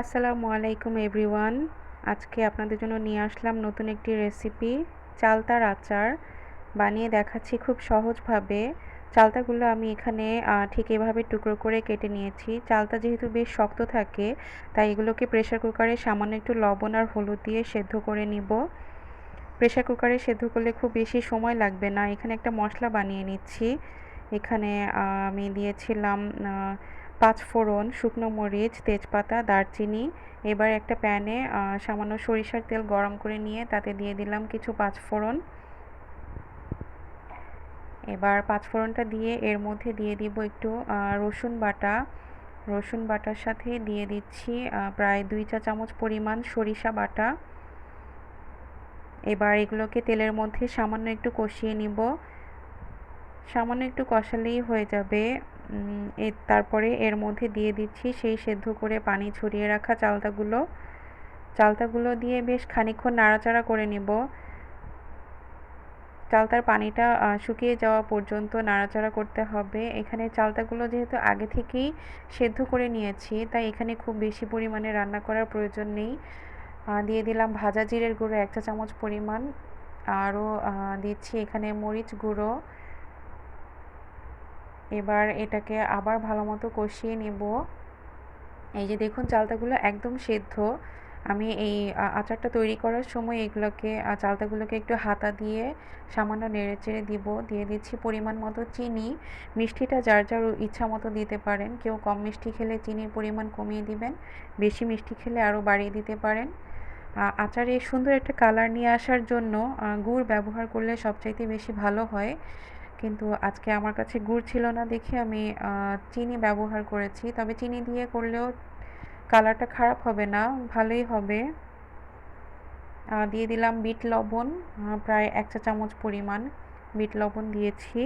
আসসালামু আলাইকুম এভরিওয়ান। আজকে আপনাদের জন্য নিয়ে আসলাম নতুন একটি রেসিপি, চালতার আচার। বানিয়ে দেখাচ্ছি খুব সহজভাবে। চালতাগুলো আমি এখানে ঠিক এভাবে টুকরো করে কেটে নিয়েছি। চালতা যেহেতু বেশ শক্ত থাকে, তাই এগুলোকে প্রেসার কুকারে সামান্য একটু লবণ আর হলুদ দিয়ে সেদ্ধ করে নিব। প্রেসার কুকারে সেদ্ধ করলে খুব বেশি সময় লাগবে না। এখানে একটা মশলা বানিয়ে নিচ্ছি। এখানে আমি দিয়েছিলাম পাঁচফোড়ন, শুকনো মরিচ, তেজপাতা, দারচিনি। এবার একটা প্যানে সামান্য সরিষার তেল গরম করে নিয়ে তাতে দিয়ে দিলাম কিছু পাঁচফোড়ন। এবার পাঁচফোড়নটা দিয়ে এর মধ্যে দিয়ে দিব একটু রসুন বাটা। রসুন বাটার সাথে দিয়ে দিচ্ছি প্রায় 2 চা চামচ পরিমাণ সরিষা বাটা। এবার এগুলোকে তেলের মধ্যে সামান্য একটু কষিয়ে নিব। সামান্য একটু কষালেই হয়ে যাবে। তারপরে এর মধ্যে দিয়ে দিচ্ছি সেই সেদ্ধ করে পানি ছড়িয়ে রাখা চালতাগুলো দিয়ে বেশ খানিকক্ষণ নাড়াচাড়া করে নেব। চালতার পানিটা শুকিয়ে যাওয়া পর্যন্ত নাড়াচাড়া করতে হবে। এখানে চালতাগুলো যেহেতু আগে থেকেই সেদ্ধ করে নিয়েছি, তাই এখানে খুব বেশি পরিমাণে রান্না করার প্রয়োজন নেই। দিয়ে দিলাম ভাজা জিরের গুঁড়ো 1 চা চামচ পরিমাণ। আরও দিচ্ছি এখানে মরিচ গুঁড়ো। এবার এটাকে আবার ভালো মতো কষিয়ে নেব। এই যে দেখুন চালতাগুলো একদম সেদ্ধ। আমি এই আচারটা তৈরি করার সময় এগুলোকে চালতাগুলোকে একটু হাতা দিয়ে সামান্য নেড়েচেড়ে দিব। দিয়ে দিচ্ছি পরিমাণ মতো চিনি। মিষ্টিটা যার যার ইচ্ছা মতো দিতে পারেন। কেউ কম মিষ্টি খেলে চিনির পরিমাণ কমিয়ে দিবেন, বেশি মিষ্টি খেলে আরও বাড়িয়ে দিতে পারেন। আচারে সুন্দর একটা কালার নিয়ে আসার জন্য গুড় ব্যবহার করলে সবচাইতে বেশি ভালো হয়, কিন্তু আজকে আমার কাছে গুড় ছিল না দেখে আমি চিনি ব্যবহার করেছি। তবে চিনি দিয়ে করলেও কালারটা খারাপ হবে না, ভালোই হবে। দিয়ে দিলাম বিট লবণ, প্রায় 1 চা চামচ পরিমাণ বিট লবণ দিয়েছি।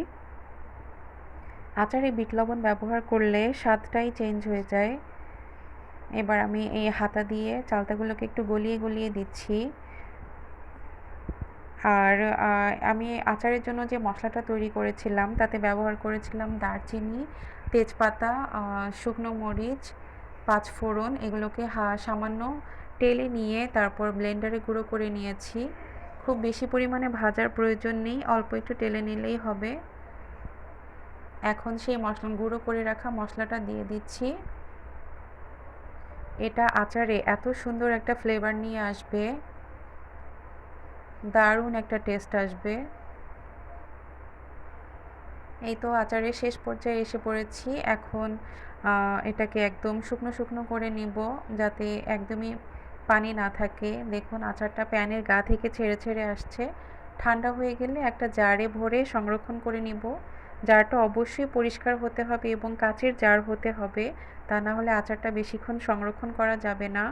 আচারে বিট লবণ ব্যবহার করলে স্বাদটাই চেঞ্জ হয়ে যায়। এবার আমি এই হাতা দিয়ে চালতাগুলোকে একটু গলিয়ে গলিয়ে দিচ্ছি। আর আমি আচারের জন্য যে মশলাটা তৈরি করেছিলাম তাতে ব্যবহার করেছিলাম দারচিনি, তেজপাতা, শুকনো মরিচ, পাঁচফোড়ন। এগুলোকে সামান্য টেলে নিয়ে তারপর ব্লেন্ডারে গুঁড়ো করে নিয়েছি। খুব বেশি পরিমাণে ভাজার প্রয়োজন নেই, অল্প একটু টেলে নিলেই হবে। এখন সেই গুঁড়ো করে রাখা মশলাটা দিয়ে দিচ্ছি। এটা আচারে এত সুন্দর একটা ফ্লেভার নিয়ে আসবে, দারুণ একটা টেস্ট আসবে। এই তো আচারের শেষ পর্যায়ে এসে পড়েছি। এখন এটাকে একদম শুকনো শুকনো করে নিব, যাতে একদমই পানি না থাকে। দেখুন আচারটা প্যানের গা থেকে ছেড়ে ছেড়ে আসছে। ঠান্ডা হয়ে গেলে একটা জারে ভরে সংরক্ষণ করে নিব। জারটা অবশ্যই পরিষ্কার হতে হবে এবং কাচের জার হতে হবে, তা না হলে আচারটা বেশিক্ষণ সংরক্ষণ করা যাবে না।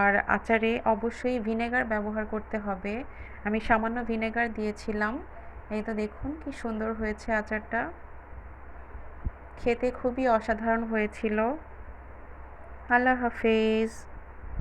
আর আচারে অবশ্যই ভিনেগার ব্যবহার করতে হবে। আমি সামান্য ভিনেগার দিয়েছিলাম। এই তো দেখুন কি সুন্দর হয়েছে আচারটা, খেতে খুবই অসাধারণ হয়েছিল। আল্লাহ হাফেজ।